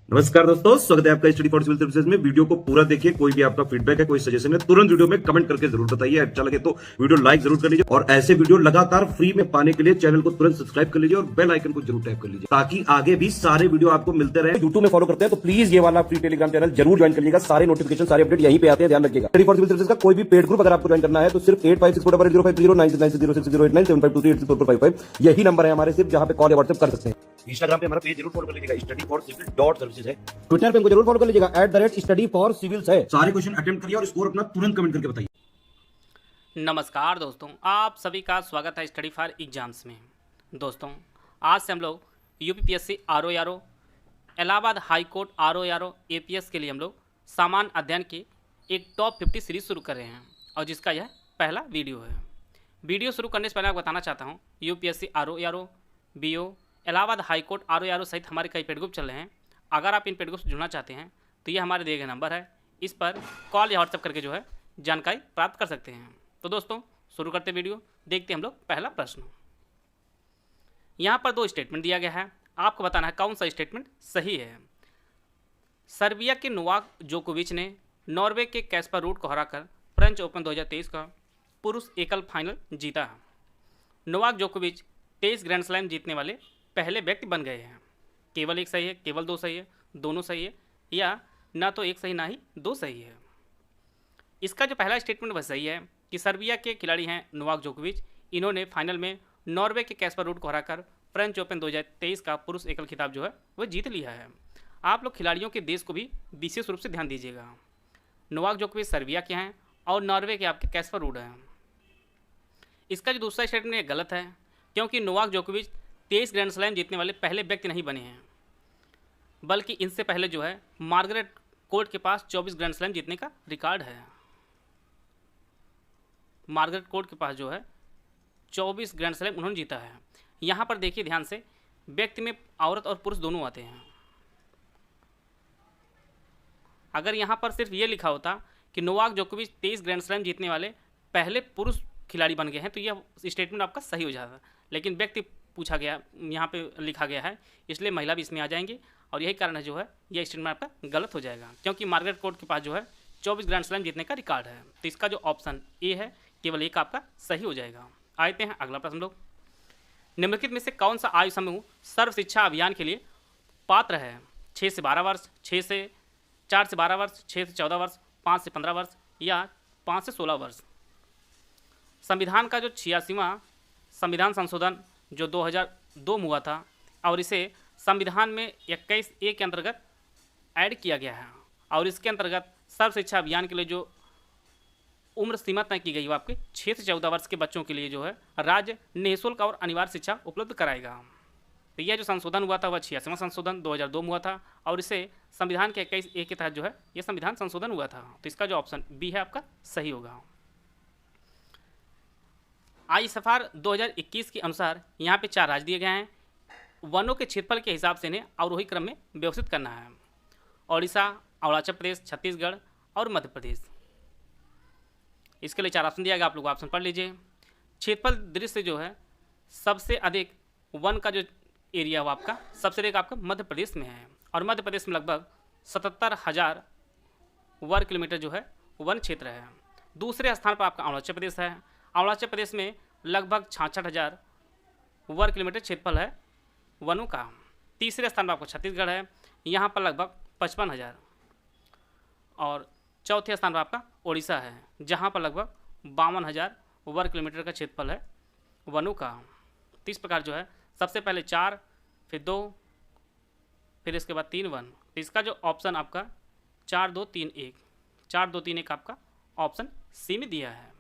नमस्कार दोस्तों, स्वागत है आपका स्टडी फॉर सिविल सर्विसेज में। वीडियो को पूरा देखिए। कोई भी आपका फीडबैक है, कोई सजेशन है, तुरंत वीडियो में कमेंट करके जरूर बताइए। अच्छा लगे तो वीडियो लाइक जरूर कर लीजिए और ऐसे वीडियो लगातार फ्री में पाने के लिए चैनल को तुरंत सब्सक्राइब कर लीजिए और बेल आइकन को जरूर टैप कर लीजिए ताकि आगे भी सारे वीडियो आपको मिलते रहे। यूट्यूब में फॉलो करते हैं तो प्लीज ये वाला फ्री टेलीग्राम चैनल जरूर ज्वाइन कर लीजिएगा। सारे नोटिफिकेशन, सारे अपडेट यहीं पे आते हैं, ध्यान रखिएगा। स्टडी फॉर सिविल सर्विसेज का कोई भी पेड ग्रुप अगर आपको ज्वाइन करना है तो सिर्फ 8564809690608975238055 यही नंबर है हमारे, सिर्फ जहां पे कॉल या व्हाट्सएप कर सकते हैं। इंस्टाग्राम पे हमारा पेज जरूर फॉलो कर लीजिएगा, study for civil dot services है। ट्विटर पे हमको जरूर फॉलो कर लीजिएगा, @study for civils है। सारे क्वेश्चन अटेम्प्ट करिए और स्कोर अपना तुरंत कमेंट करके बताइए। नमस्कार दोस्तों, आप सभी का स्वागत है स्टडी फॉर एग्जाम्स में। दोस्तों, आज से हम लोग UPPSC RO Allahabad high court RO APS के लिए हम लोग सामान्य अध्ययन की एक टॉप 50 सीरीज शुरू कर रहे हैं और जिसका यह पहला वीडियो है। वीडियो शुरू करने से पहले आपको बताना चाहता हूँ, UPSC RO BO Allahabad high court RO सहित हमारे कई पेड ग्रुप चल रहे हैं। अगर आप इन पेड ग्रुप से जुड़ना चाहते हैं तो ये हमारे दिए गए नंबर है, इस पर कॉल या व्हाट्सएप करके जो है जानकारी प्राप्त कर सकते हैं। तो दोस्तों, शुरू करते वीडियो, देखते हैं हम लोग पहला प्रश्न। यहाँ पर 2 स्टेटमेंट दिया गया है, आपको बताना है कौन सा स्टेटमेंट सही है। सर्बिया के नोवाक जोकोविच ने नॉर्वे के कैस्पर रूड को हराकर फ्रेंच ओपन 2023 का पुरुष एकल फाइनल जीता है। नोवाक जोकोविच 23 ग्रैंड स्लैम जीतने वाले पहले व्यक्ति बन गए हैं। केवल एक सही है, केवल 2 सही है, दोनों सही है, या ना तो एक सही ना ही 2 सही है। इसका जो पहला स्टेटमेंट वह सही है कि सर्बिया के खिलाड़ी हैं नोवाक जोकोविच। इन्होंने फाइनल में नॉर्वे के कैस्पर रूड को हराकर फ्रेंच ओपन 2023 का पुरुष एकल खिताब जो है वह जीत लिया है। आप लोग खिलाड़ियों के देश को भी विशेष रूप से ध्यान दीजिएगा। नोवाक जोकोविच सर्बिया के हैं और नॉर्वे के आपके कैस्पर रूड हैं। इसका जो दूसरा स्टेटमेंट है गलत है, क्योंकि नोवाक जोकोविच 23 ग्रैंड स्लैम जीतने वाले पहले व्यक्ति नहीं बने हैं, बल्कि इनसे पहले जो है मार्गरेट कोर्ट के पास 24 ग्रैंड स्लैम जीतने का रिकॉर्ड है। मार्गरेट कोर्ट के पास जो है 24 ग्रैंड स्लैम उन्होंने जीता है। यहाँ पर देखिए ध्यान से, व्यक्ति में औरत और पुरुष दोनों आते हैं। अगर यहाँ पर सिर्फ ये लिखा होता कि नोवाक जोकोविच 23 ग्रैंड स्लैम जीतने वाले पहले पुरुष खिलाड़ी बन गए हैं तो यह स्टेटमेंट आपका सही हो जाता, लेकिन व्यक्ति पूछा गया, यहाँ पे लिखा गया है, इसलिए महिला भी इसमें आ जाएंगी और यही कारण है जो है यह स्टेटमेंट आपका गलत हो जाएगा, क्योंकि मार्गरेट कोर्ट के पास जो है 24 ग्रैंड स्लैम जीतने का रिकॉर्ड है। तो इसका जो ऑप्शन ए है केवल एक आपका सही हो जाएगा। आते हैं अगला प्रश्न लोग। निम्नलिखित में से कौन सा आयु समूह सर्व शिक्षा अभियान के लिए पात्र है? 6 से 12 वर्ष, 4 से 12 वर्ष, 6 से 14 वर्ष, 5 से 15 वर्ष या 5 से 16 वर्ष। संविधान का जो 86वां संविधान संशोधन जो 2002 में हुआ था और इसे संविधान में 21A के अंतर्गत ऐड किया गया है और इसके अंतर्गत सर्व शिक्षा अभियान के लिए जो उम्र सीमा तय की गई वो आपके 6 से 14 वर्ष के बच्चों के लिए जो है राज्य निःशुल्क और अनिवार्य शिक्षा उपलब्ध कराएगा। तो यह जो संशोधन हुआ था वह 86वां संशोधन 2002 में हुआ था और इसे संविधान के 21A के तहत जो है यह संविधान संशोधन हुआ था। तो इसका जो ऑप्शन बी है आपका सही होगा। आईएसएफआर 2021 के अनुसार यहाँ पे 4 राज्य दिए गए हैं। वनों के क्षेत्रफल के हिसाब से इन्हें अवरोही क्रम में व्यवस्थित करना है। ओडिशा, अरुणाचल प्रदेश, छत्तीसगढ़ और मध्य प्रदेश। इसके लिए 4 ऑप्शन दिया गया, आप लोग ऑप्शन पढ़ लीजिए। क्षेत्रफल दृष्टि जो है सबसे अधिक वन का जो एरिया वो आपका सबसे अधिक आपका मध्य प्रदेश में है और मध्य प्रदेश में लगभग 77,000 वर्ग किलोमीटर जो है वन क्षेत्र है। दूसरे स्थान पर आपका अरुणाचल प्रदेश है। अरुणाचल प्रदेश में लगभग 66,000 वर्ग किलोमीटर क्षेत्रफल है वनों का। तीसरे स्थान पर आपको छत्तीसगढ़ है, यहाँ पर लगभग 55,000 और चौथे स्थान पर आपका ओडिशा है, जहाँ पर लगभग 52,000 वर्ग किलोमीटर का क्षेत्रफल है वनों का। तो इस प्रकार जो है सबसे पहले 4, फिर 2, फिर इसके बाद 3 वन। तो इसका जो ऑप्शन आपका 4, 2, 3, 1 4, 2, 3, 1 आपका ऑप्शन सी में दिया है।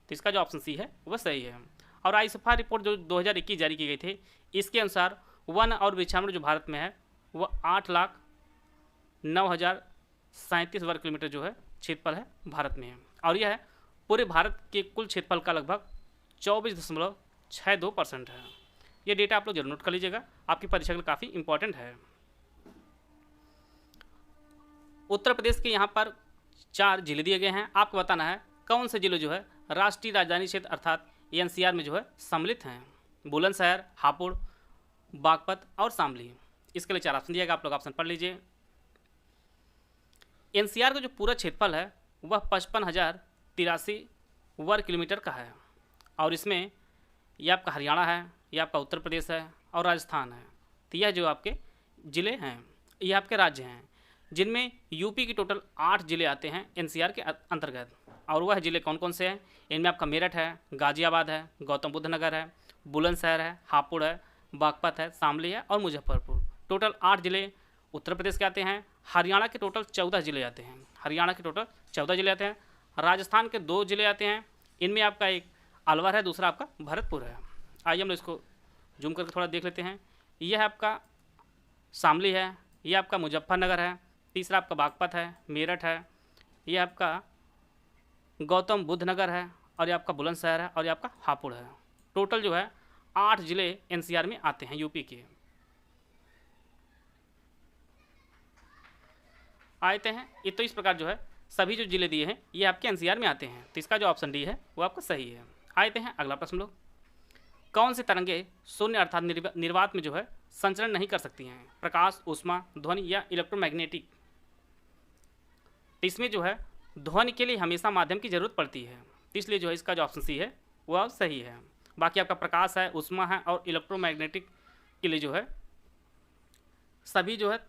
तो इसका जो ऑप्शन सी है वह सही है। और आईएसएफआर रिपोर्ट जो 2021 जारी की गई थी, इसके अनुसार वन और वृक्षारोपण जो भारत में है वह 8,09,037 वर्ग किलोमीटर जो है क्षेत्रफल है भारत में है और यह पूरे भारत के कुल क्षेत्रफल का लगभग 24.62% है। ये डेटा आप लोग जरूर नोट कर लीजिएगा, आपकी परीक्षा के लिए काफ़ी इंपॉर्टेंट है। उत्तर प्रदेश के यहाँ पर 4 जिले दिए गए हैं, आपको बताना है कौन से जिले जो है राष्ट्रीय राजधानी क्षेत्र अर्थात एनसीआर में जो है सम्मिलित हैं। बुलंदशहर, हापुड़, बागपत और शामली। इसके लिए 4 ऑप्शन दिया गया, आप लोग ऑप्शन पढ़ लीजिए। एनसीआर का जो पूरा क्षेत्रफल है वह 55,083 वर्ग किलोमीटर का है, और इसमें यह आपका हरियाणा है, यह आपका उत्तर प्रदेश है और राजस्थान है। तो यह जो आपके ज़िले हैं ये आपके राज्य हैं, जिनमें यूपी की टोटल 8 ज़िले आते हैं एनसीआर के अंतर्गत। और वह ज़िले कौन कौन से हैं? इनमें आपका मेरठ है, गाजियाबाद है, गौतम बुद्ध नगर है, बुलंदशहर है, हापुड़ है, बागपत है, शामली है और मुजफ्फरपुर। टोटल 8 ज़िले उत्तर प्रदेश के आते हैं। हरियाणा के टोटल 14 ज़िले आते हैं, हरियाणा के टोटल 14 ज़िले आते हैं। राजस्थान के 2 ज़िले आते हैं, इनमें आपका एक अलवर है, दूसरा आपका भरतपुर है। आइए हम इसको जूम करके थोड़ा देख लेते हैं। यह आपका शामली है, यह आपका मुजफ्फरनगर है, तीसरा आपका बागपत है, मेरठ है, यह आपका गौतम बुद्ध नगर है, और ये आपका बुलंदशहर है, और ये आपका हापुड़ है। टोटल जो है 8 ज़िले एनसीआर में आते हैं यूपी के। आते हैं ये तो इस प्रकार जो है सभी जो ज़िले दिए हैं ये आपके एनसीआर में आते हैं। तो इसका जो ऑप्शन डी है वो आपका सही है। आते हैं अगला प्रश्न लोग। कौन सी तरंगे शून्य अर्थात निर्वात में जो है संचरण नहीं कर सकती हैं? प्रकाश, ऊष्मा, ध्वनि या इलेक्ट्रोमैग्नेटिक। तो इसमें जो है ध्वनि के लिए हमेशा माध्यम की जरूरत पड़ती है, तो इसलिए जो है इसका जो ऑप्शन सी है वह सही है। बाकी आपका प्रकाश है, ऊष्मा है और इलेक्ट्रोमैग्नेटिक के लिए जो है सभी जो है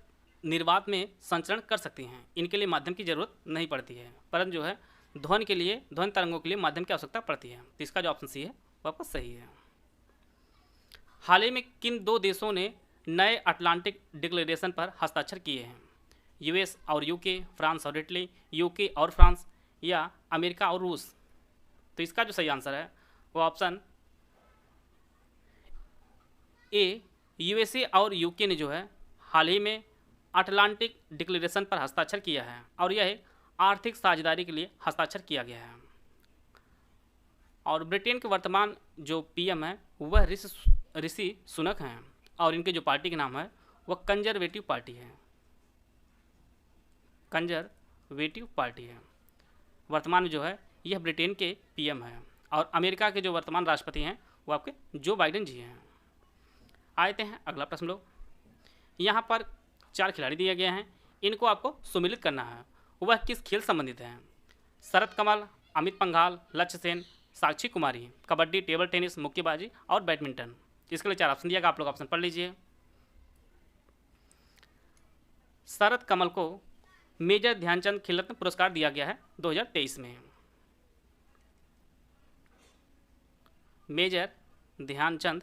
निर्वात में संचरण कर सकती हैं, इनके लिए माध्यम की जरूरत नहीं पड़ती है। परंतु जो है ध्वनि के लिए, ध्वनि तरंगों के लिए माध्यम की आवश्यकता पड़ती है। तो इसका जो ऑप्शन सी है वह आपका सही है। हाल ही में किन 2 देशों ने नए अटलांटिक डिक्लेरेशन पर हस्ताक्षर किए हैं? यूएस और यूके, फ्रांस और इटली, यूके और फ्रांस, या अमेरिका और रूस। तो इसका जो सही आंसर है वो ऑप्शन ए, यूएसए और यूके ने जो है हाल ही में अटलांटिक डिक्लेरेशन पर हस्ताक्षर किया है, और यह आर्थिक साझेदारी के लिए हस्ताक्षर किया गया है। और ब्रिटेन के वर्तमान जो पीएम है वह ऋषि सुनक हैं, और इनके जो पार्टी का नाम है वह कंजर्वेटिव पार्टी है, कंजर्वेटिव पार्टी है। वर्तमान में जो है यह ब्रिटेन के पीएम है, और अमेरिका के जो वर्तमान राष्ट्रपति हैं वो आपके जो बाइडेन जी हैं। आते हैं अगला प्रश्न लोग। यहाँ पर 4 खिलाड़ी दिए गए हैं, इनको आपको सुमिलित करना है, वह किस खेल संबंधित हैं? शरत कमल, अमित पंघाल, लक्ष्य सेन, साक्षी कुमारी, कबड्डी, टेबल टेनिस, मुक्केबाजी और बैडमिंटन। इसके लिए 4 ऑप्शन दिया गया, आप लोग ऑप्शन पढ़ लीजिए। शरत कमल को मेजर ध्यानचंद खेल रत्न पुरस्कार दिया गया है 2023 में। मेजर ध्यानचंद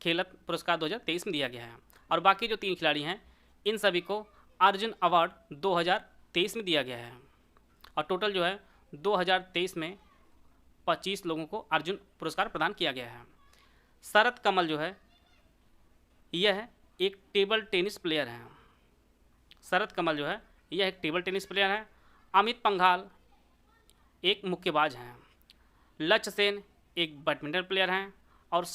खेल रत्न पुरस्कार 2023 में दिया गया है। और बाकी जो 3 खिलाड़ी हैं इन सभी को अर्जुन अवार्ड 2023 में दिया गया है, और टोटल जो है 2023 में 25 लोगों को अर्जुन पुरस्कार प्रदान किया गया है। शरत कमल जो है यह एक टेबल टेनिस प्लेयर है, शरत कमल जो है यह एक टेबल टेनिस प्लेयर है। अमित पंघाल एक मुक्केबाज हैं, लक्ष्य सेन एक बैडमिंटन प्लेयर हैं, और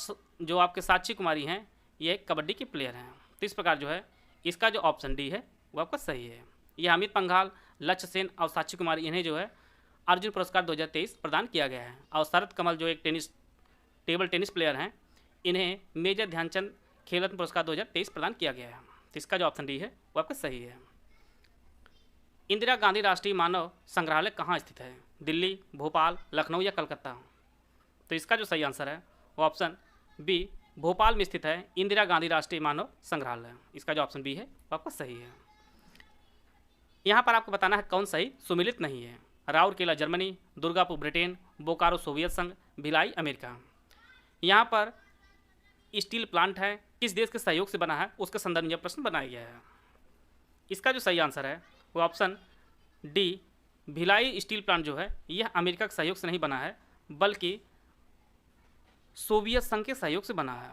जो आपके साक्षी कुमारी हैं यह एक कबड्डी के प्लेयर हैं। तो इस प्रकार जो है इसका जो ऑप्शन डी है वो आपका सही है। यह अमित पंघाल, लक्ष्य सेन और साक्षी कुमारी इन्हें जो है अर्जुन पुरस्कार 2023 प्रदान किया गया है। और शरत कमल जो एक टेबल टेनिस प्लेयर हैं इन्हें मेजर ध्यानचंद खेल रत्न पुरस्कार 2023 प्रदान किया गया है। तो इसका जो ऑप्शन डी है वो आपका सही है। इंदिरा गांधी राष्ट्रीय मानव संग्रहालय कहाँ स्थित है? दिल्ली, भोपाल, लखनऊ या कलकत्ता? तो इसका जो सही आंसर है वो ऑप्शन बी, भोपाल में स्थित है इंदिरा गांधी राष्ट्रीय मानव संग्रहालय। इसका जो ऑप्शन बी है वो आपका सही है। यहाँ पर आपको बताना है कौन सही सुमिलित नहीं है। Rourkela Germany, Durgapur Britain, Bokaro Soviet संघ, भिलाई अमेरिका। यहाँ पर स्टील प्लांट है, किस देश के सहयोग से बना है उसके संदर्भ में यह प्रश्न बनाया गया है। इसका जो सही आंसर है वो option D, Bhilai steel plant जो है यह अमेरिका के सहयोग से नहीं बना है बल्कि सोवियत संघ के सहयोग से बना है,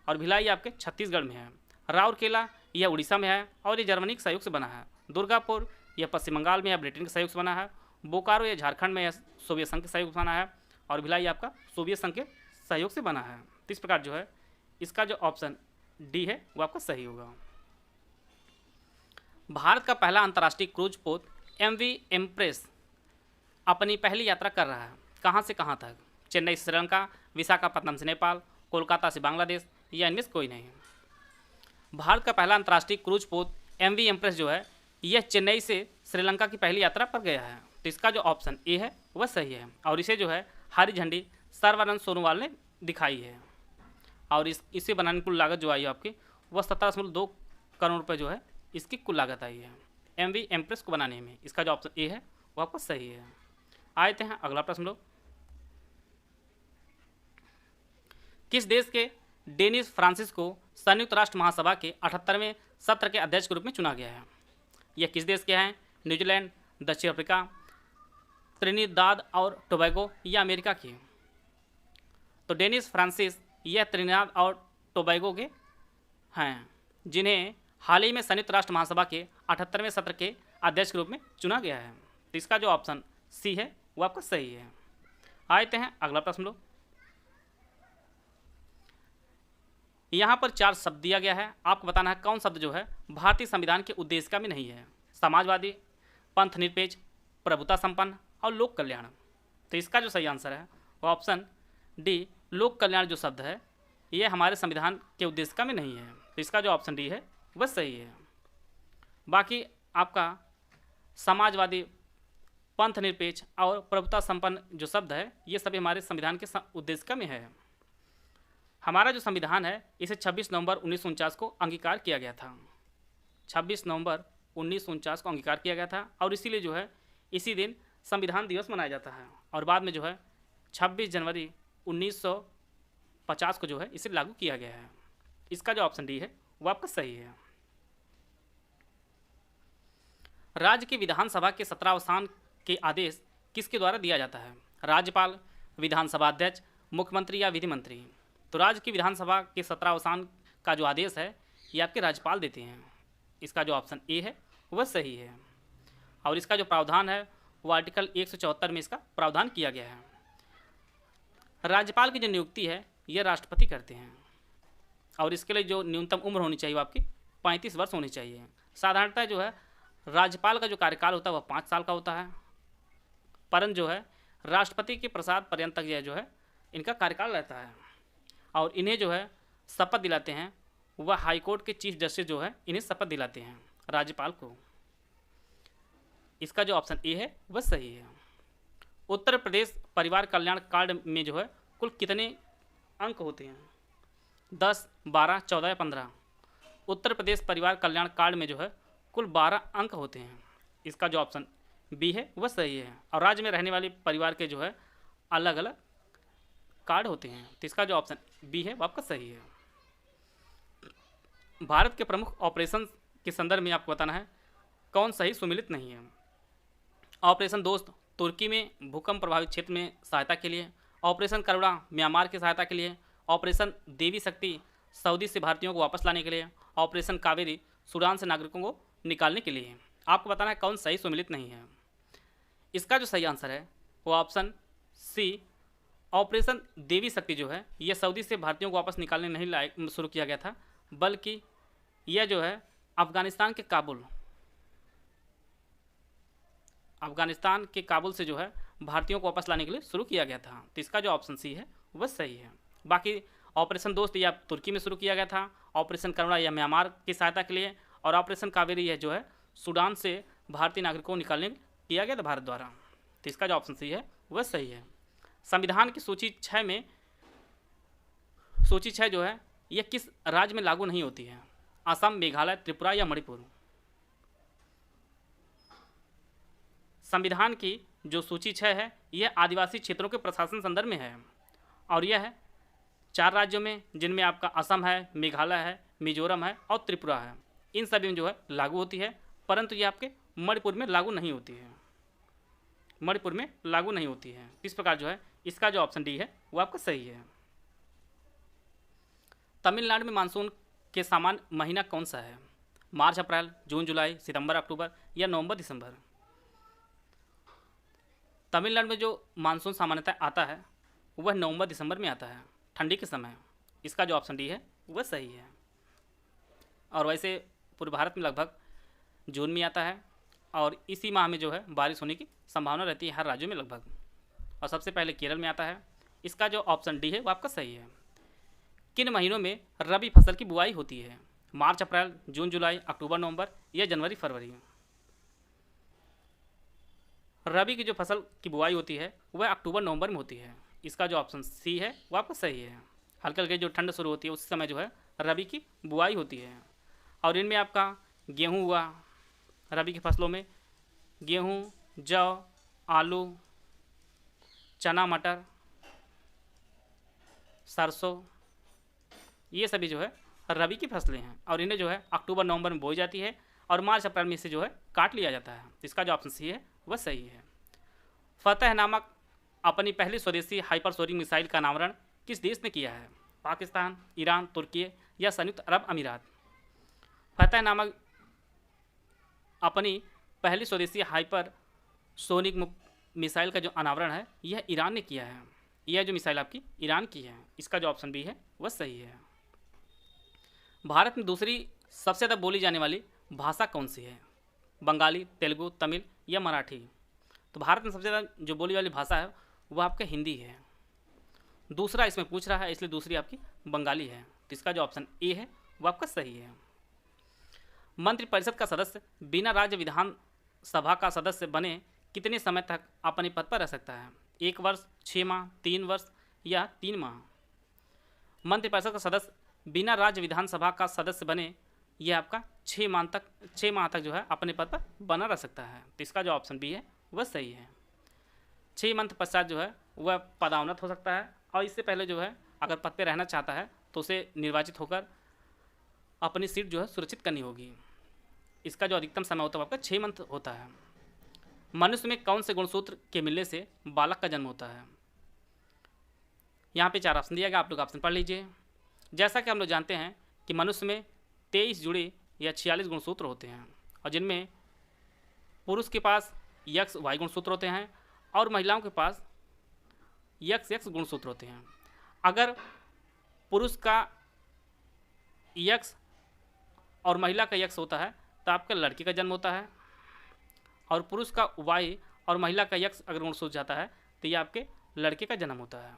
और भिलाई आपके छत्तीसगढ़ में है। राउरकेला यह उड़ीसा में है और ये जर्मनी के सहयोग से बना है। दुर्गापुर यह पश्चिम बंगाल में है, ब्रिटेन के सहयोग से बना है। बोकारो यह झारखंड में है, सोवियत संघ के सहयोग से बना है। और भिलाई आपका सोवियत संघ के सहयोग से बना है। तो इस प्रकार जो है इसका जो ऑप्शन डी है वो आपका सही होगा। भारत का पहला अंतर्राष्ट्रीय क्रूज पोत MV एम्प्रेस अपनी पहली यात्रा कर रहा है, कहाँ से कहाँ तक? चेन्नई से श्रीलंका, विशाखापट्टनम से नेपाल, कोलकाता से बांग्लादेश या इनमें से कोई नहीं। भारत का पहला अंतर्राष्ट्रीय क्रूज पोत MV एम्प्रेस जो है यह चेन्नई से श्रीलंका की पहली यात्रा पर गया है। तो इसका जो ऑप्शन ए है वह सही है और इसे जो है हरी झंडी सर्बानंद सोनोवाल ने दिखाई है और इसे बनाने की कुल लागत जो आई है आपकी वह 17.2 करोड़ रुपये जो है इसकी कुल लागत आई है MV एम्प्रेस को बनाने में। इसका जो ऑप्शन ए है वो आपका सही है। आते हैं अगला प्रश्न लोग, किस देश के डेनिस फ्रांसिस को संयुक्त राष्ट्र महासभा के 78वें सत्र के अध्यक्ष के रूप में चुना गया है? यह किस देश के हैं? न्यूजीलैंड, दक्षिण अफ्रीका, त्रिनिदाद और टोबैगो या अमेरिका की? तो डेनिस फ्रांसिस यह त्रिनिदाद और टोबैगो के हैं जिन्हें हाल ही में संयुक्त राष्ट्र महासभा के 78वें सत्र के अध्यक्ष के रूप में चुना गया है। तो इसका जो ऑप्शन सी है वो आपका सही है। आते हैं अगला प्रश्न लो, यहाँ पर 4 शब्द दिया गया है, आपको बताना है कौन शब्द जो है भारतीय संविधान के उद्देश्य का भी नहीं है। समाजवादी, पंथ निरपेक्ष, प्रभुता संपन्न और लोक कल्याण। तो इसका जो सही आंसर है वो ऑप्शन डी लोक कल्याण जो शब्द है ये हमारे संविधान के उद्देश्य का भी नहीं है। तो इसका जो ऑप्शन डी है वह सही है। बाकी आपका समाजवादी, पंथ निरपेक्ष और प्रभुता संपन्न जो शब्द है ये सभी हमारे संविधान के उद्देश्य का में है। हमारा जो संविधान है इसे 26 नवंबर 1949 को अंगीकार किया गया था। 26 नवंबर 1949 को अंगीकार किया गया था और इसीलिए जो है इसी दिन संविधान दिवस मनाया जाता है और बाद में जो है 26 जनवरी 1950 को जो है इसे लागू किया गया है। इसका जो ऑप्शन डी है वो आपका सही है। राज्य की विधानसभा के सत्रावसान के आदेश किसके द्वारा दिया जाता है? राज्यपाल, विधानसभा अध्यक्ष, मुख्यमंत्री या विधि मंत्री? तो राज्य की विधानसभा के सत्रावसान का जो आदेश है ये आपके राज्यपाल देते हैं। इसका जो ऑप्शन ए है वह सही है और इसका जो प्रावधान है वो आर्टिकल 174 में इसका प्रावधान किया गया है। राज्यपाल की जो नियुक्ति है ये राष्ट्रपति करते हैं और इसके लिए जो न्यूनतम उम्र होनी चाहिए वो आपकी 35 वर्ष होनी चाहिए। साधारणतः जो है राज्यपाल का जो कार्यकाल होता है वह 5 साल का होता है, परंतु जो है राष्ट्रपति के प्रसाद पर्यंत तक यह जो है इनका कार्यकाल रहता है और इन्हें जो है शपथ दिलाते हैं वह हाईकोर्ट के चीफ जस्टिस जो है इन्हें शपथ दिलाते हैं राज्यपाल को। इसका जो ऑप्शन ए है वह सही है। उत्तर प्रदेश परिवार कल्याण कार्ड में जो है कुल कितने अंक होते हैं? 10, 12, 14 या 15? उत्तर प्रदेश परिवार कल्याण कार्ड में जो है कुल 12 अंक होते हैं। इसका जो ऑप्शन बी है वह सही है और राज्य में रहने वाले परिवार के जो है अलग अलग कार्ड होते हैं। तो इसका जो ऑप्शन बी है वो आपका सही है। भारत के प्रमुख ऑपरेशन के संदर्भ में आपको बताना है कौन सही सुमिलित नहीं है। ऑपरेशन दोस्त तुर्की में भूकंप प्रभावित क्षेत्र में सहायता के लिए, ऑपरेशन करुणा म्यांमार की सहायता के लिए, ऑपरेशन देवी शक्ति सऊदी से भारतीयों को वापस लाने के लिए, ऑपरेशन कावेरी सूडान से नागरिकों को निकालने के लिए। आपको बताना है कौन सही सुमिलित नहीं है। इसका जो सही आंसर है वो ऑप्शन सी ऑपरेशन देवी शक्ति जो है यह सऊदी से भारतीयों को वापस निकालने नहीं शुरू किया गया था, बल्कि यह जो है अफगानिस्तान के काबुल से जो है भारतीयों को वापस लाने के लिए शुरू किया गया था। तो इसका जो ऑप्शन सी है वह सही है। बाकी ऑपरेशन दोस्त यह तुर्की में शुरू किया गया था, ऑपरेशन करुणा यह म्यांमार की सहायता के लिए और ऑपरेशन कावेरी यह जो है सूडान से भारतीय नागरिकों को निकालने किया गया था भारत द्वारा। तो इसका जो ऑप्शन सी है वह सही है। संविधान की सूची 6 जो है यह किस राज्य में लागू नहीं होती है? असम, मेघालय, त्रिपुरा या मणिपुर? संविधान की जो सूची 6 है यह आदिवासी क्षेत्रों के प्रशासन संदर्भ में है और यह है 4 राज्यों में जिनमें आपका असम है, मेघालय है, मिजोरम है और त्रिपुरा है। इन सभी में जो है लागू होती है, परंतु ये आपके मणिपुर में लागू नहीं होती है। मणिपुर में लागू नहीं होती है। इस प्रकार जो है इसका जो ऑप्शन डी है वो आपका सही है। तमिलनाडु में मानसून के सामान्य महीना कौन सा है? मार्च, अप्रैल, जून, जुलाई, सितंबर, अक्टूबर या नवंबर, दिसंबर? तमिलनाडु में जो मानसून सामान्यतः आता है वह नवंबर दिसंबर में आता है, ठंडी के समय। इसका जो ऑप्शन डी है वह सही है। और वैसे पूरे भारत में लगभग जून में आता है और इसी माह में जो है बारिश होने की संभावना रहती है हर राज्यों में लगभग, और सबसे पहले केरल में आता है। इसका जो ऑप्शन डी है वो आपका सही है। किन महीनों में रबी फसल की बुआई होती है? मार्च अप्रैल, जून जुलाई, अक्टूबर नवंबर या जनवरी फरवरी? रबी की जो फसल की बुआई होती है वह अक्टूबर नवंबर में होती है। इसका जो ऑप्शन सी है वो आपका सही है। हल्के हल्के जो ठंड शुरू होती है उस समय जो है रबी की बुआई होती है। और इनमें आपका गेहूँ हुआ, रबी की फसलों में गेहूँ, जौ, आलू, चना, मटर, सरसों, ये सभी जो है रबी की फसलें हैं और इन्हें जो है अक्टूबर नवंबर में बोई जाती है और मार्च अप्रैल में इसे जो है काट लिया जाता है। इसका जो ऑप्शन सी है वह सही है। फतह नामक अपनी पहली स्वदेशी हाइपरसोनिक मिसाइल का अनावरण किस देश ने किया है? पाकिस्तान, ईरान, तुर्की या संयुक्त अरब अमीरात? फतह नामक अपनी पहली स्वदेशी हाइपरसोनिक मिसाइल का जो अनावरण है यह ईरान ने किया है। यह जो मिसाइल आपकी ईरान की है। इसका जो ऑप्शन बी है वह सही है। भारत में दूसरी सबसे ज़्यादा बोली जाने वाली भाषा कौन सी है? बंगाली, तेलुगु, तमिल या मराठी? तो भारत में सबसे ज़्यादा जो बोली वाली भाषा है वह आपका हिंदी है। दूसरा इसमें पूछ रहा है इसलिए दूसरी आपकी बंगाली है। तो इसका जो ऑप्शन ए है वह आपका सही है। मंत्रिपरिषद का सदस्य बिना राज्य विधानसभा का सदस्य बने कितने समय तक अपने पद पर रह सकता है? 1 वर्ष, 6 माह, 3 वर्ष या 3 माह? मंत्रिपरिषद का सदस्य बिना राज्य विधानसभा का सदस्य बने यह आपका 6 माह तक जो है अपने पद पर बना रह सकता है। तो इसका जो ऑप्शन बी है वह सही है। 6 मंथ पश्चात जो है वह पदोन्नत हो सकता है और इससे पहले जो है अगर पद पर रहना चाहता है तो उसे निर्वाचित होकर अपनी सीट जो है सुरक्षित करनी होगी। इसका जो अधिकतम समय होता है आपका 6 मंथ होता है। मनुष्य में कौन से गुणसूत्र के मिलने से बालक का जन्म होता है? यहाँ पे 4 ऑप्शन दिया गया, आप लोग ऑप्शन पढ़ लीजिए। जैसा कि हम लोग जानते हैं कि मनुष्य में 23 जुड़े या 46 गुणसूत्र होते हैं और जिनमें पुरुष के पास यक्स वाई गुणसूत्र होते हैं और महिलाओं के पास यक्स एक्स गुणसूत्र होते हैं। अगर पुरुष का यक्स और महिला का यक्स होता है तो आपका लड़की का जन्म होता है और पुरुष का वाई और महिला का यक्स अगर गुणसूत्र जाता है तो ये आपके लड़के का जन्म होता है।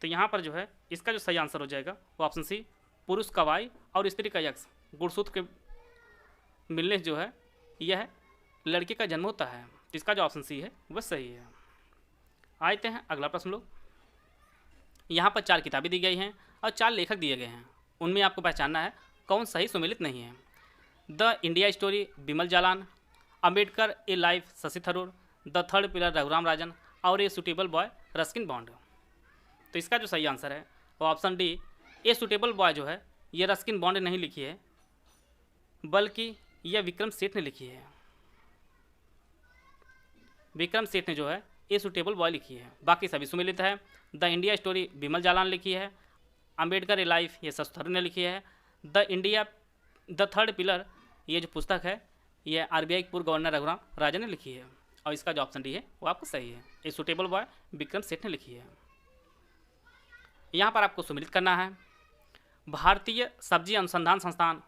तो यहाँ पर जो है इसका जो सही आंसर हो जाएगा वो ऑप्शन सी, पुरुष का वाई और स्त्री का यक्स गुणसूत्र के मिलने से जो है यह लड़के का जन्म होता है। तो इसका जो ऑप्शन सी है वह सही है। आते हैं अगला प्रश्न लोग। यहाँ पर 4 किताबें दी गई हैं और 4 लेखक दिए गए हैं। उनमें आपको पहचानना है कौन सही सुमेलित नहीं है। The India story Bimal Jalan, Ambedkar a life Shashi Tharoor, the third pillar Raghuram Rajan और a suitable boy Ruskin Bond. तो इसका जो सही आंसर है वो option D, a suitable boy जो है ये रस्किन बॉन्ड ने नहीं लिखी है बल्कि यह विक्रम सेठ ने लिखी है। विक्रम सेठ ने जो है ए सुटेबल बॉय लिखी है, बाकी सभी सुमेलित है। The India story Bimal Jalan लिखी है, अम्बेडकर ए लाइफ ये शशि थरूर ने लिखी है, द थर्ड पिलर ये जो पुस्तक है ये आरबीआई पूर्व गवर्नर रघुराम राजन ने लिखी है और इसका जो ऑप्शन डी है वो आपका सही है। ए सुटेबल बॉय विक्रम सेठ ने लिखी है। यहाँ पर आपको सुमेलित करना है भारतीय सब्जी अनुसंधान संस्थान,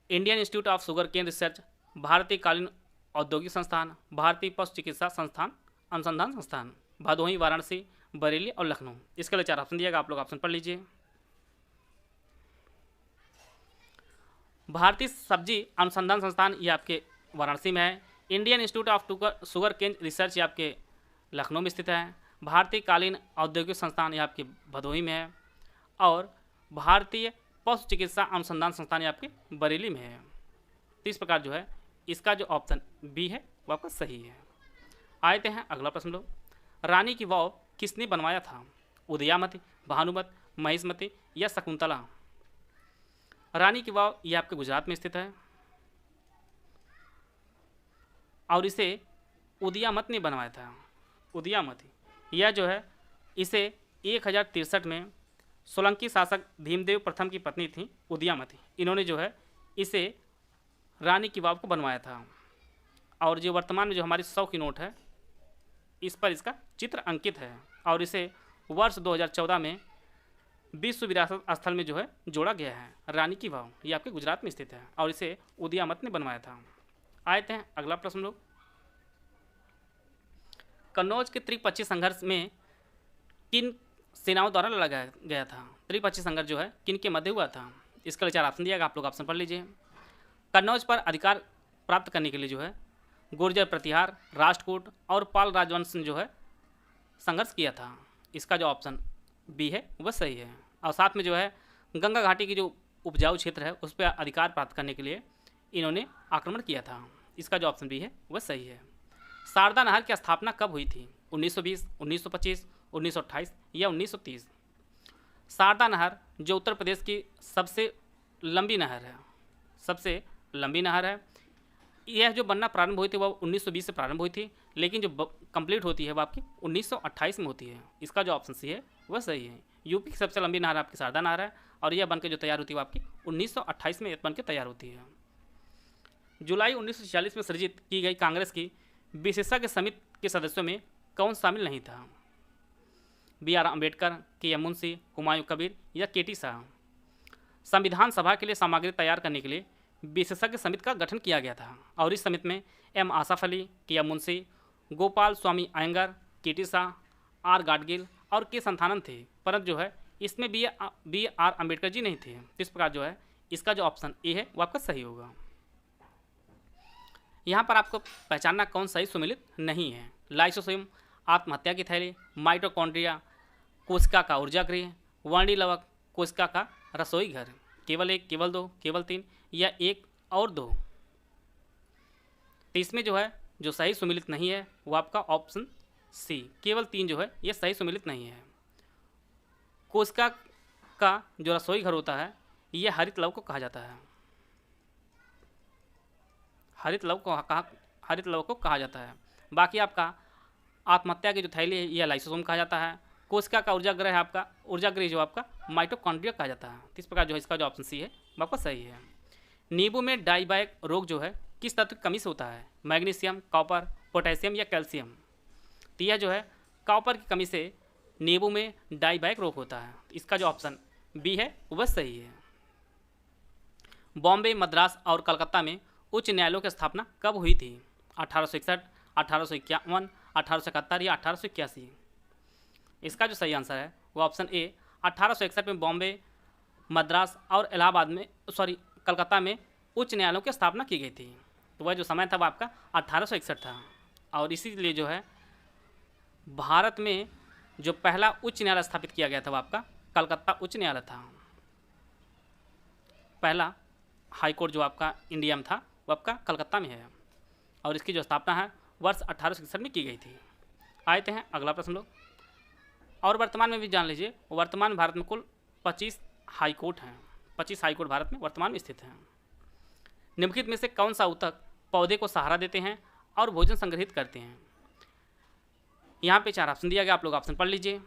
Indian Institute of Sugarcane Research, भारतीय कालीन औद्योगिक संस्थान, भारतीय पशु चिकित्सा संस्थान अनुसंधान संस्थान, भदोही, वाराणसी, बरेली और लखनऊ। इसके लिए 4 ऑप्शन दिएगा, आप लोग ऑप्शन पढ़ लीजिए। भारतीय सब्जी अनुसंधान संस्थान ये आपके वाराणसी में है, Indian Institute of Sugarcane Research ये आपके लखनऊ में स्थित है, भारतीय कालीन औद्योगिक संस्थान ये आपके भदोही में है और भारतीय पशु चिकित्सा अनुसंधान संस्थान ये आपके बरेली में है। तो इस प्रकार जो है इसका जो ऑप्शन बी है वो आपका सही है। आते हैं अगला प्रश्न लोग। रानी की वाव किसने बनवाया था? उदयामती, भानुमति, महिष्मती या शकुंतला? रानी की वाव ये आपके गुजरात में स्थित है और इसे उदयामत ने बनवाया था। उदयामती यह जो है इसे 1063 में सोलंकी शासक भीमदेव प्रथम की पत्नी थी उदयामती, इन्होंने जो है इसे रानी की वाव को बनवाया था और जो वर्तमान में जो हमारी 100 की नोट है इस पर इसका चित्र अंकित है और इसे वर्ष 2014 में विश्व विरासत स्थल में जो है जोड़ा गया है। रानी की वाव ये आपके गुजरात में स्थित है और इसे उदयामत ने बनवाया था। आते हैं अगला प्रश्न लोग। कन्नौज के त्रिपक्षीय संघर्ष में किन सेनाओं द्वारा लड़ा गया था? त्रिपक्षीय संघर्ष जो है किन के मध्य हुआ था? इसका लिए 4 ऑप्शन दिया गया, आप लोग ऑप्शन पढ़ लीजिए। कन्नौज पर अधिकार प्राप्त करने के लिए जो है गुर्जर प्रतिहार, राष्ट्रकूट और पाल राजवंश ने जो है संघर्ष किया था। इसका जो ऑप्शन बी है वह सही है। और साथ में जो है गंगा घाटी की जो उपजाऊ क्षेत्र है उस पर अधिकार प्राप्त करने के लिए इन्होंने आक्रमण किया था। इसका जो ऑप्शन बी है वह सही है। शारदा नहर की स्थापना कब हुई थी? 1920, 1925, 1928 या 1930? शारदा नहर जो उत्तर प्रदेश की सबसे लंबी नहर है, सबसे लंबी नहर है, यह जो बनना प्रारंभ हुई थी वह 1920 से प्रारंभ हुई थी, लेकिन जो कंप्लीट होती है वह आपकी 1928 में होती है। इसका जो ऑप्शन सी है वह सही है। यूपी की सबसे लंबी नहर आपकी शारदा नहर है और यह बनकर जो तैयार होती है वो आपकी 1928 में बनकर तैयार होती है। जुलाई 1946 में सृजित की गई कांग्रेस की विशेषज्ञ समिति के सदस्यों में कौन शामिल नहीं था? BR अम्बेडकर, KM मुंशी, हुमायूं कबीर या KT शाह? संविधान सभा के लिए सामग्री तैयार करने के लिए विशेषज्ञ समिति का गठन किया गया था और इस समिति में M Asaf Ali, KM Munshi, Gopal Swami Iyengar, KT Shah, R Gadgil और K संथानन थे, परंतु जो है इसमें BR अम्बेडकर जी नहीं थे। इस प्रकार जो है इसका जो ऑप्शन ए है वो आपका सही होगा। यहाँ पर आपको पहचानना कौन सही सुमिलित नहीं है। लाइसोसोम आत्महत्या की थैली, माइटोकॉन्ड्रिया कोशिका का ऊर्जा गृह, वर्णिलवक कोशिका का रसोई घर? केवल 1, केवल 2, केवल 3 या 1 और 2? तो इसमें जो है जो सही सुमिलित नहीं है वो आपका ऑप्शन सी, केवल 3 जो है ये सही सुमिलित नहीं है। कोशिका का जो रसोई घर होता है ये हरित लव को कहा जाता है, हरित लव को कहा जाता है। बाकी आपका आत्महत्या की जो थैली है यह लाइसोसोम कहा जाता है। कोशिका का ऊर्जा गृह है आपका, ऊर्जा गृह जो आपका माइटोकॉन्ड्रिया कहा जाता है। इस प्रकार जो है इसका जो ऑप्शन सी है वो आपका सही है। नींबू में डाइबैक रोग जो है किस तत्व की कमी से होता है? मैग्नीशियम, कॉपर, पोटेशियम या कैल्शियम? तो यह जो है कॉपर की कमी से नींबू में डाइबैक रोग होता है। इसका जो ऑप्शन बी है वह सही है। बॉम्बे, मद्रास और कलकत्ता में उच्च न्यायालयों की स्थापना कब हुई थी? 1861, 1851, 1871 या 1881? इसका जो सही आंसर है वो ऑप्शन ए 1861 में बॉम्बे, मद्रास और इलाहाबाद में कलकत्ता में उच्च न्यायालयों की स्थापना की गई थी। तो वह जो समय था वो आपका 1861 था। और इसीलिए जो है भारत में जो पहला उच्च न्यायालय स्थापित किया गया था वो आपका कलकत्ता उच्च न्यायालय था। पहला हाई कोर्ट जो आपका इंडिया में था वो आपका कलकत्ता में है और इसकी जो स्थापना है वर्ष 1861 में की गई थी। आते हैं अगला प्रश्न लोग। और वर्तमान में भी जान लीजिए, वर्तमान भारत में कुल 25 हाई कोर्ट हैं। 25 हाई कोर्ट भारत में वर्तमान में स्थित हैं। निम्नलिखित में से कौन सा ऊतक पौधे को सहारा देते हैं और भोजन संग्रहित करते हैं? यहाँ पे 4 ऑप्शन दिया गया, आप लोग ऑप्शन पढ़ लीजिए।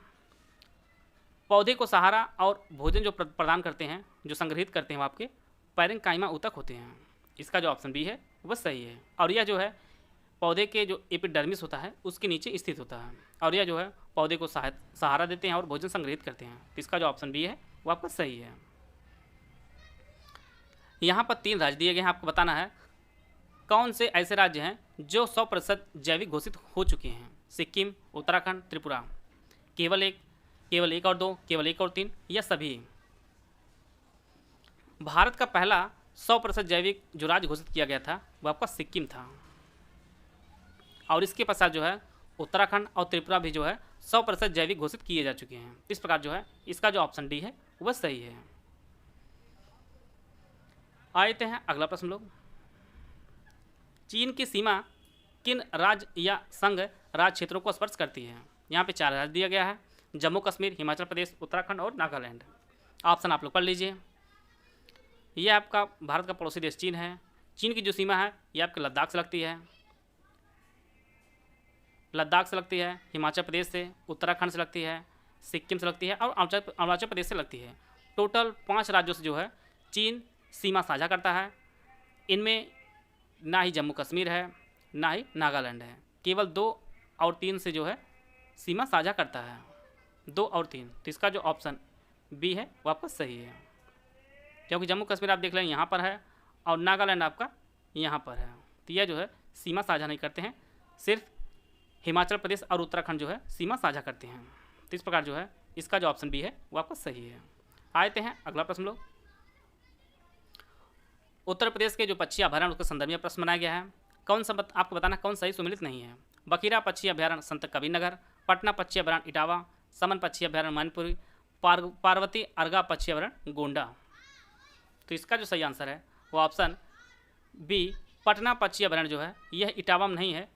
पौधे को सहारा और भोजन जो प्रदान करते हैं, जो संग्रहित करते हैं वो आपके पैरेंकाइमा ऊतक होते हैं। इसका जो ऑप्शन बी है वह सही है। और यह जो है पौधे के जो एपिडर्मिस होता है उसके नीचे स्थित होता है और यह जो है पौधे को सहारा देते हैं और भोजन संग्रहित करते हैं। तो इसका जो ऑप्शन बी है वो आपका सही है। यहाँ पर 3 राज्य दिए गए हैं, आपको बताना है कौन से ऐसे राज्य हैं जो 100% जैविक घोषित हो चुके हैं? सिक्किम, उत्तराखंड, त्रिपुरा? केवल 1, केवल 1 और 2, केवल 1 और 3 या सभी? भारत का पहला 100% जैविक जो राज्य घोषित किया गया था वो आपका सिक्किम था और इसके पश्चात जो है उत्तराखंड और त्रिपुरा भी जो है 100% जैविक घोषित किए जा चुके हैं। इस प्रकार जो है इसका जो ऑप्शन डी है वह सही है। आते हैं अगला प्रश्न लोग। चीन की सीमा किन राज्य या संघ राज्य क्षेत्रों को स्पर्श करती है? यहाँ पे 4 राज्य दिया गया है, जम्मू कश्मीर, हिमाचल प्रदेश, उत्तराखंड और नागालैंड। ऑप्शन आप लोग पढ़ लीजिए। यह आपका भारत का पड़ोसी देश चीन है। चीन की जो सीमा है ये आपके लद्दाख से लगती है, हिमाचल प्रदेश से, उत्तराखंड से लगती है, सिक्किम से लगती है और अरुणाचल प्रदेश से लगती है। टोटल 5 राज्यों से जो है चीन सीमा साझा करता है। इनमें ना ही जम्मू कश्मीर है ना ही नागालैंड है, केवल 2 और 3 से जो है सीमा साझा करता है, 2 और 3। तो इसका जो ऑप्शन बी है वो आपका सही है, क्योंकि जम्मू कश्मीर आप देख लें यहाँ पर है और नागालैंड आपका यहाँ पर है। तो यह जो है सीमा साझा नहीं करते हैं, सिर्फ हिमाचल प्रदेश और उत्तराखंड जो है सीमा साझा करते हैं। तो इस प्रकार जो है इसका जो ऑप्शन बी है वो आपका सही है। आते हैं अगला प्रश्न लोग। उत्तर प्रदेश के जो पक्षी अभयारण्य उसके संदर्भ में प्रश्न बनाया गया है। कौन सा आपको बताना कौन सही सुमिलित नहीं है। बखीरा पक्षी अभयारण्य संत कबीरनगर, पटना पक्षी अभयारण्य इटावा, समन पक्षी अभयारण्य मैनपुरी, पार्वती अर्गा पक्षी अभयारण्य गोंडा। तो इसका जो सही आंसर है वो ऑप्शन बी पटना पक्षी अभयारण्य जो है यह इटावा में नहीं है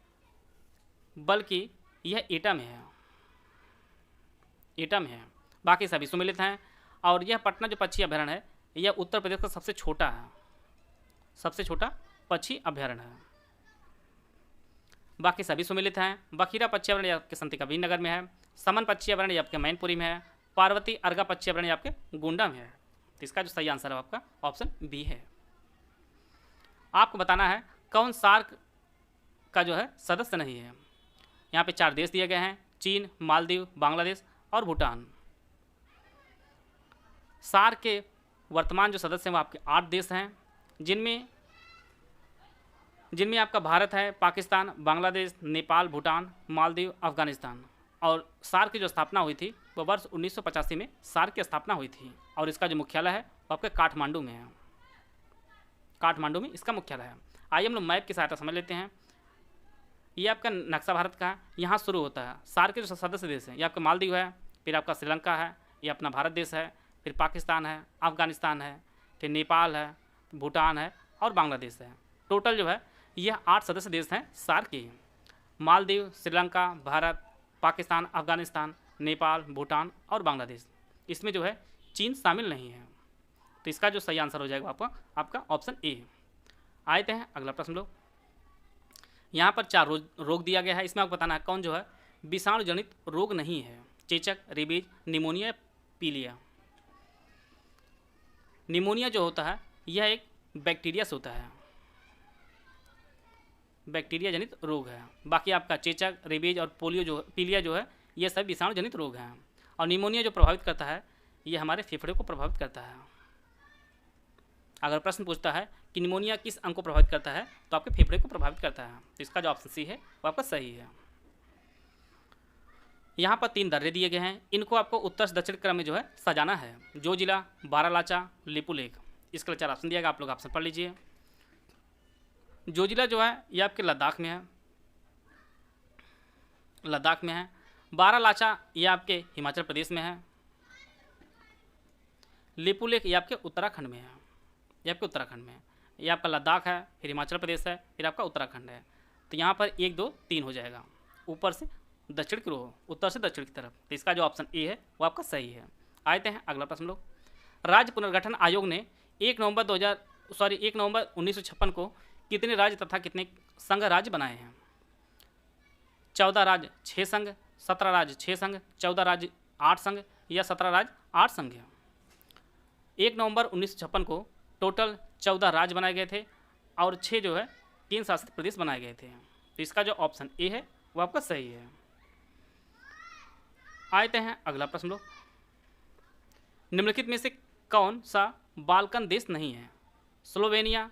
बल्कि यह एटा में है, एटा में है। बाकी सभी सुमिलित हैं और यह पटना जो पक्षी अभयारण्य है यह उत्तर प्रदेश का सबसे छोटा है, सबसे छोटा पक्षी अभयारण्य है। बाकी सभी सुमिलित हैं। बखीरा पक्षी अभयारण्य आपके संत कबीरनगर में है, समन पक्षी अभयारण्य आपके मैनपुरी में है, पार्वती अर्गा पक्षी अभयारण्य आपके गोंडा में है। तो इसका जो सही आंसर है आपका ऑप्शन बी है। आपको बताना है कौन सार्क का जो है सदस्य नहीं है। यहाँ पे 4 देश दिए गए हैं, चीन, मालदीव, बांग्लादेश और भूटान। सार्क के वर्तमान जो सदस्य हैं वो आपके 8 देश हैं, जिनमें आपका भारत है, पाकिस्तान, बांग्लादेश, नेपाल, भूटान, मालदीव, अफगानिस्तान। और सार्क की जो स्थापना हुई थी वो वर्ष 1985 में सार्क की स्थापना हुई थी और इसका जो मुख्यालय है वो आपके काठमांडू में है, काठमांडू में इसका मुख्यालय है। आइए हम लोग मैप की सहायता समझ लेते हैं। ये आपका नक्शा भारत का है, यहाँ शुरू होता है। सार्क के जो सदस्य देश हैं ये आपका मालदीव है, फिर आपका श्रीलंका है, ये अपना भारत देश है, फिर पाकिस्तान है, अफगानिस्तान है, फिर नेपाल है, भूटान है और बांग्लादेश है। टोटल जो है यह 8 सदस्य देश हैं सार्क के। मालदीव, श्रीलंका, भारत, पाकिस्तान, अफगानिस्तान, नेपाल, भूटान और बांग्लादेश। इसमें जो है चीन शामिल नहीं है। तो इसका जो सही आंसर हो जाएगा आपका ऑप्शन ए। आते हैं अगला प्रश्न लोग। यहाँ पर 4 रोग दिया गया है, इसमें आपको बताना है कौन जो है विषाणु जनित रोग नहीं है। चेचक, रेबीज, निमोनिया, पीलिया। निमोनिया जो होता है यह एक बैक्टीरिया से होता है, बैक्टीरिया जनित रोग है। बाकी आपका चेचक, रेबीज और पीलिया जो है ये सब विषाणु जनित रोग हैं। और निमोनिया जो प्रभावित करता है ये हमारे फेफड़े को प्रभावित करता है। अगर प्रश्न पूछता है कि निमोनिया किस अंग को प्रभावित करता है तो आपके फेफड़े को प्रभावित करता है। तो इसका जो ऑप्शन सी है वो आपका सही है। यहाँ पर 3 दर्रे दिए गए हैं, इनको आपको उत्तर से दक्षिण क्रम में जो है सजाना है। जो जिला, बारालाचा, लिपुलेख। इसके लिए 4 ऑप्शन दिया गया, आप लोग ऑप्शन पढ़ लीजिए। जो जिला जो है ये आपके लद्दाख में है, लद्दाख में है। बारालाचा ये आपके हिमाचल प्रदेश में है। लिपुलेख ये आपके उत्तराखंड में है, ये आपके उत्तराखंड में है। ये आपका लद्दाख है, फिर हिमाचल प्रदेश है, फिर आपका उत्तराखंड है। तो यहाँ पर 1, 2, 3 हो जाएगा, ऊपर से दक्षिण की ओर, उत्तर से दक्षिण की तरफ। तो इसका जो ऑप्शन ए है वो आपका सही है। आते हैं अगला प्रश्न लोग। राज्य पुनर्गठन आयोग ने 1 नवंबर 1956 को कितने राज्य तथा कितने संघ राज्य बनाए हैं। 14 राज्य 6 संघ, 17 राज्य 6 संघ, 14 राज्य 8 संघ या 17 राज्य 8 संघ है। 1 नवंबर 1956 को टोटल 14 राज्य बनाए गए थे और 6 जो है केंद्र शासित प्रदेश बनाए गए थे। तो इसका जो ऑप्शन ए है वो आपका सही है। आते हैं अगला प्रश्न लोग। निम्नलिखित में से कौन सा बाल्कन देश नहीं है। स्लोवेनिया,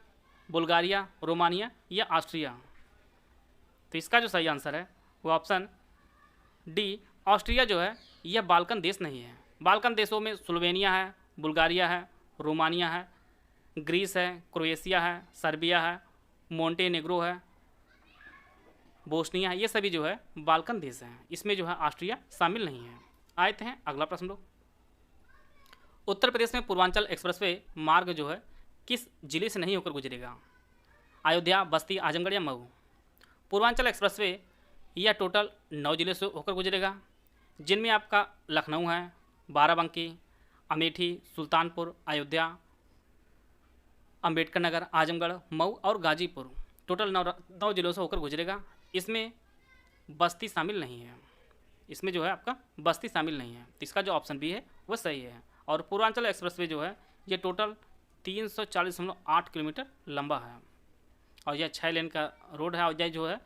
बुल्गारिया, रोमानिया या ऑस्ट्रिया। तो इसका जो सही आंसर है वो ऑप्शन डी ऑस्ट्रिया जो है यह बाल्कन देश नहीं है। बाल्कन देशों में स्लोवेनिया है, बुल्गारिया है, रोमानिया है, ग्रीस है, क्रोएशिया है, सर्बिया है, मोंटेनेग्रो है, बोस्निया है। ये सभी जो है बाल्कन देश हैं। इसमें जो है ऑस्ट्रिया शामिल नहीं है। आते हैं अगला प्रश्न लोग। उत्तर प्रदेश में पूर्वांचल एक्सप्रेसवे मार्ग जो है किस जिले से नहीं होकर गुजरेगा। अयोध्या, बस्ती, आजमगढ़ या मऊ। पूर्वांचल एक्सप्रेसवे यह टोटल 9 जिले से होकर गुजरेगा, जिनमें आपका लखनऊ है, बाराबंकी, अमेठी, सुल्तानपुर, अयोध्या, अंबेडकर नगर, आजमगढ़, मऊ और गाजीपुर। टोटल 9 जिलों से होकर गुजरेगा। इसमें बस्ती शामिल नहीं है, इसमें जो है आपका बस्ती शामिल नहीं है। तो इसका जो ऑप्शन बी है वो सही है। और पूर्वांचल एक्सप्रेसवे जो है ये टोटल 340.8 किलोमीटर लंबा है और यह 6 लेन का रोड है। और यह जो है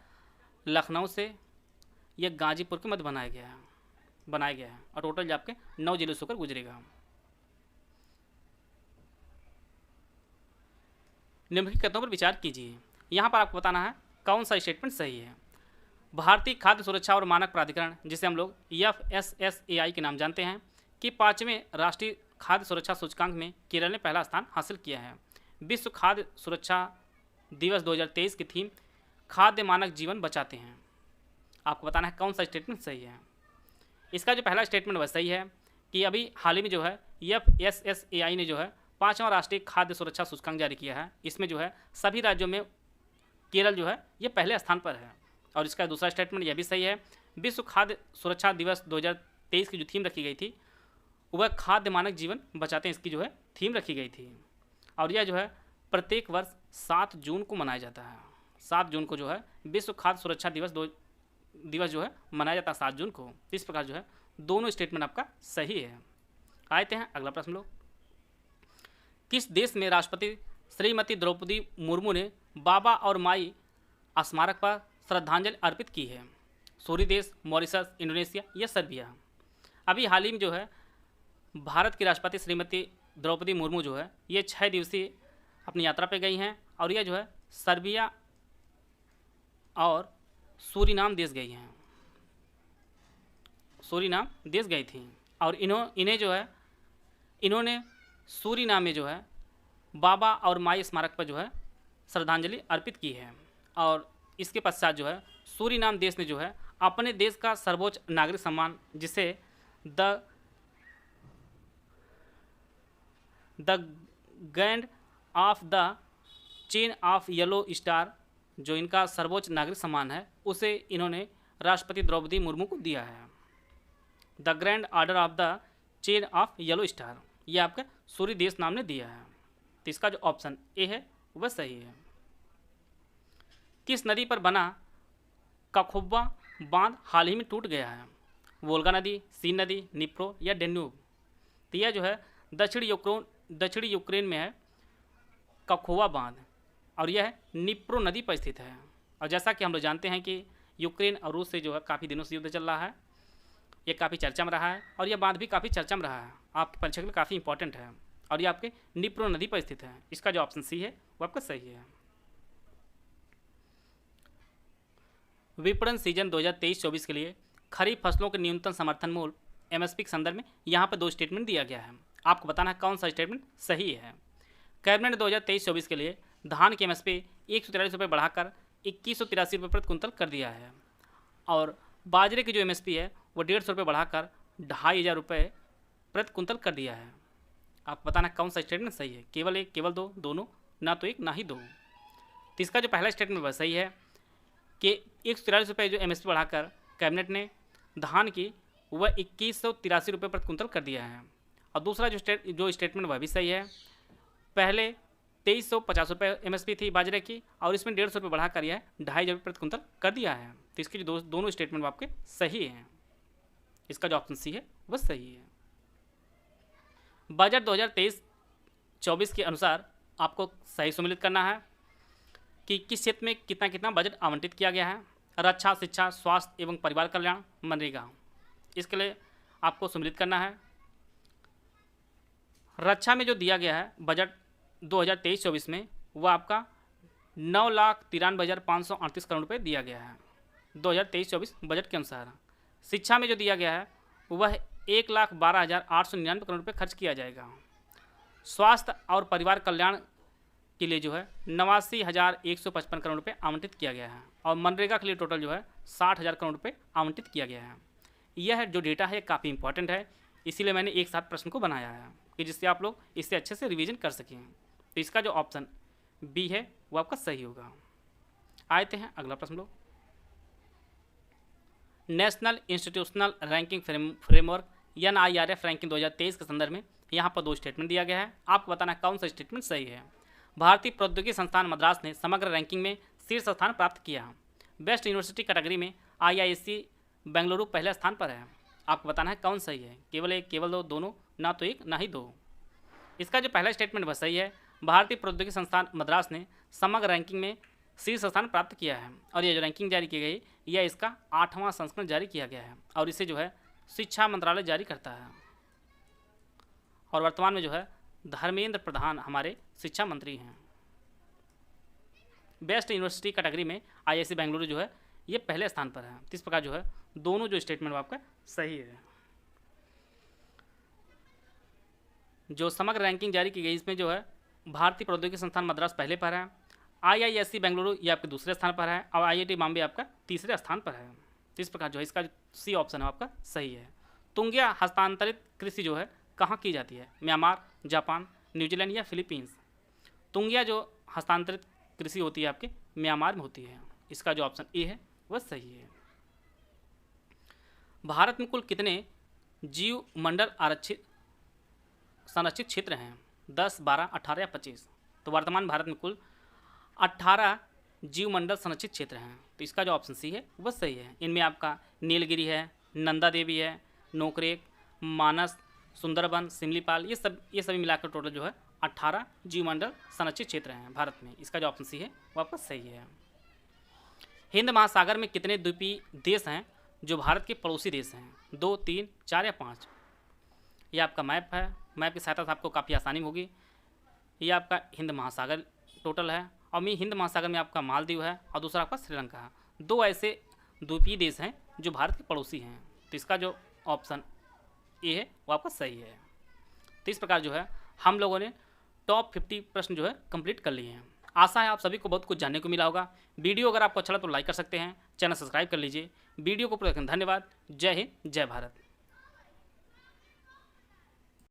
लखनऊ से यह गाजीपुर के मध्य बनाया गया है और टोटल आपके 9 जिलों से होकर गुजरेगा। निम्नलिखित कथनों पर विचार कीजिए। यहाँ पर आपको बताना है कौन सा स्टेटमेंट सही है। भारतीय खाद्य सुरक्षा और मानक प्राधिकरण, जिसे हम लोग FSSAI के नाम जानते हैं, कि 5वें राष्ट्रीय खाद्य सुरक्षा सूचकांक में केरल ने पहला स्थान हासिल किया है। विश्व खाद्य सुरक्षा दिवस 2023 की थीम खाद्य मानक जीवन बचाते हैं। आपको बताना है कौन सा स्टेटमेंट सही है। इसका जो पहला स्टेटमेंट वह सही है कि अभी हाल ही में जो है FSSAI ने जो है 5वां राष्ट्रीय खाद्य सुरक्षा सूचकांक जारी किया है। इसमें जो है सभी राज्यों में केरल जो है ये पहले स्थान पर है। और इसका दूसरा स्टेटमेंट यह भी सही है। विश्व खाद्य सुरक्षा दिवस 2023 की जो थीम रखी गई थी वह खाद्य मानक जीवन बचाते हैं, इसकी जो है थीम रखी गई थी। और यह जो है प्रत्येक वर्ष 7 जून को मनाया जाता है। 7 जून को जो है विश्व खाद्य सुरक्षा दिवस जो है मनाया जाता है 7 जून को। इस प्रकार जो है दोनों स्टेटमेंट आपका सही है। आते हैं अगला प्रश्न लोग। किस देश में राष्ट्रपति श्रीमती द्रौपदी मुर्मू ने बाबा और माई स्मारक पर श्रद्धांजलि अर्पित की है? सूरी देश, मॉरिशस, इंडोनेशिया या सर्बिया? अभी हाल ही में जो है भारत की राष्ट्रपति श्रीमती द्रौपदी मुर्मू जो है ये 6 दिवसीय अपनी यात्रा पे गई हैं और यह जो है सर्बिया और सूरीनाम देश गई हैं। सूरीनाम देश गई थी और इन्होंने सूरीनाम में जो है बाबा और माई स्मारक पर जो है श्रद्धांजलि अर्पित की है। और इसके पश्चात जो है सूरीनाम देश ने जो है अपने देश का सर्वोच्च नागरिक सम्मान, जिसे the grand of the chain of yellow star, जो इनका सर्वोच्च नागरिक सम्मान है, उसे इन्होंने राष्ट्रपति द्रौपदी मुर्मू को दिया है। The grand order of the chain of yellow star, ये आपका सूरी देश नाम ने दिया है। तो इसका जो ऑप्शन ए है वह सही है। किस नदी पर बना कखोब्बा बांध हाल ही में टूट गया है? वोल्गा नदी, सीन नदी, निप्रो या डेन्यूब? तो यह जो है दक्षिणी यूक्रेन में है कखोवा बांध और यह निप्रो नदी पर स्थित है। और जैसा कि हम लोग जानते हैं कि यूक्रेन और रूस से जो है काफ़ी दिनों से युद्ध चल रहा है, ये काफ़ी चर्चा में रहा है और यह बांध भी काफ़ी चर्चा में रहा है, आपके परीक्षा के लिए काफ़ी इंपॉर्टेंट है और ये आपके निप्रो नदी पर स्थित है। इसका जो ऑप्शन सी है वो आपका सही है। विपणन सीजन 2023-24 के लिए खरीफ फसलों के न्यूनतम समर्थन मूल्य MSP के संदर्भ में यहाँ पर 2 स्टेटमेंट दिया गया है। आपको बताना है कौन सा स्टेटमेंट सही है। कैबिनेट ने 2023-24 के लिए धान की MSP 143 रुपये बढ़ाकर 2183 रुपये प्रति कुंतल कर दिया है और बाजरे की जो MSP है वो 150 रुपये बढ़ाकर 2500 रुपये प्रति कुंतल कर दिया है। आप बताना कौन सा स्टेटमेंट सही है। केवल एक, केवल दो, दोनों, ना तो एक ना ही दो। तो इसका जो पहला स्टेटमेंट वह सही है कि 143 रुपये जो MSP बढ़ाकर कैबिनेट ने धान की वह 2183 रुपये प्रति कुंतल कर दिया है। और दूसरा जो स्टेटमेंट वह भी सही है। पहले 2350 रुपये MSP थी बाजरे की और इसमें 150 रुपये बढ़ाकर यह 2500 रुपये प्रति कुंतल कर दिया है। तो इसके जो दोनों स्टेटमेंट आपके सही हैं। इसका जो ऑप्शन सी है वह सही है। बजट 2023-24 के अनुसार आपको सही सम्मिलित करना है कि किस क्षेत्र में कितना कितना बजट आवंटित किया गया है। रक्षा, शिक्षा, स्वास्थ्य एवं परिवार कल्याण, मनरेगा, इसके लिए आपको सम्मिलित करना है। रक्षा में जो दिया गया है बजट 2023-24 में वह आपका 9,93,538 करोड़ रुपये दिया गया है 2023-24 बजट के अनुसार। शिक्षा में जो दिया गया है वह 1,12,899 करोड़ रुपये खर्च किया जाएगा। स्वास्थ्य और परिवार कल्याण के लिए जो है 89,155 करोड़ रुपये आवंटित किया गया है और मनरेगा के लिए टोटल जो है 60,000 करोड़ रुपये आवंटित किया गया है। यह जो डेटा है काफ़ी इंपॉर्टेंट है, इसीलिए मैंने एक साथ प्रश्न को बनाया है कि जिससे आप लोग इससे अच्छे से रिवीजन कर सकें। तो इसका जो ऑप्शन बी है वो आपका सही होगा। आते हैं अगला प्रश्न लोग। National institutional ranking framework NIRF ranking 2023 के संदर्भ में यहाँ पर 2 स्टेटमेंट दिया गया है। आपको बताना है कौन सा स्टेटमेंट सही है। भारतीय प्रौद्योगिकी संस्थान मद्रास ने समग्र रैंकिंग में शीर्ष स्थान प्राप्त किया। बेस्ट यूनिवर्सिटी कैटेगरी में IISc बेंगलुरु पहले स्थान पर है। आपको बताना है कौन सही है। केवल एक, केवल दो, दोनों, ना तो एक ना ही दो। इसका जो पहला स्टेटमेंट वह सही है। भारतीय प्रौद्योगिकी संस्थान मद्रास ने समग्र रैंकिंग में शीर्ष स्थान प्राप्त किया है और यह जो रैंकिंग जारी की गई यह इसका 8वां संस्करण जारी किया गया है और इसे जो है शिक्षा मंत्रालय जारी करता है और वर्तमान में जो है धर्मेंद्र प्रधान हमारे शिक्षा मंत्री हैं। बेस्ट यूनिवर्सिटी कैटेगरी में IISc बेंगलुरु जो है ये पहले स्थान पर है। तो इस प्रकार जो है दोनों जो स्टेटमेंट आपका सही है। जो समग्र रैंकिंग जारी की गई इसमें जो है भारतीय प्रौद्योगिकी संस्थान मद्रास पहले पर है, IISc बेंगलुरु ये आपके दूसरे स्थान पर है और IIT बॉम्बे आपका तीसरे स्थान पर है। तो इस प्रकार जो है इसका सी ऑप्शन है आपका सही है। तुंगिया हस्तांतरित कृषि जो है कहाँ की जाती है? म्यांमार, जापान, न्यूजीलैंड या फिलीपींस? तुंगिया जो हस्तांतरित कृषि होती है आपके म्यांमार में होती है। इसका जो ऑप्शन ए है वह सही है। भारत में कुल कितने जीव मंडल आरक्षित संरक्षित क्षेत्र हैं? 10, 12, 18 या 25? तो वर्तमान भारत में कुल 18 जीव मंडल संरक्षित क्षेत्र हैं। तो इसका जो ऑप्शन सी है वह सही है। इनमें आपका नीलगिरी है, नंदा देवी है, नोकरेक, मानस, सुंदरबन, सिमलीपाल ये सभी मिलाकर टोटल जो है 18 जीवमंडल संरक्षित क्षेत्र हैं भारत में। इसका जो ऑप्शन सी है वो आपका सही है। हिंद महासागर में कितने द्वीपीय देश हैं जो भारत के पड़ोसी देश हैं? 2, 3, 4 या 5? ये आपका मैप है। मैप की सहायता से आपको काफ़ी आसानी होगी। ये आपका हिंद महासागर टोटल है और हिंद महासागर में आपका मालदीव है और दूसरा आपका श्रीलंका है। 2 ऐसे द्वीपीय देश हैं जो भारत के पड़ोसी हैं। तो इसका जो ऑप्शन ए है वो आपका सही है। तो इस प्रकार जो है हम लोगों ने टॉप 50 प्रश्न जो है कंप्लीट कर लिए हैं। आशा है आप सभी को बहुत कुछ जानने को मिला होगा। वीडियो अगर आपको अच्छा लगा तो लाइक कर सकते हैं, चैनल सब्सक्राइब कर लीजिए। वीडियो को पूरा देखने धन्यवाद। जय हिंद, जय भारत।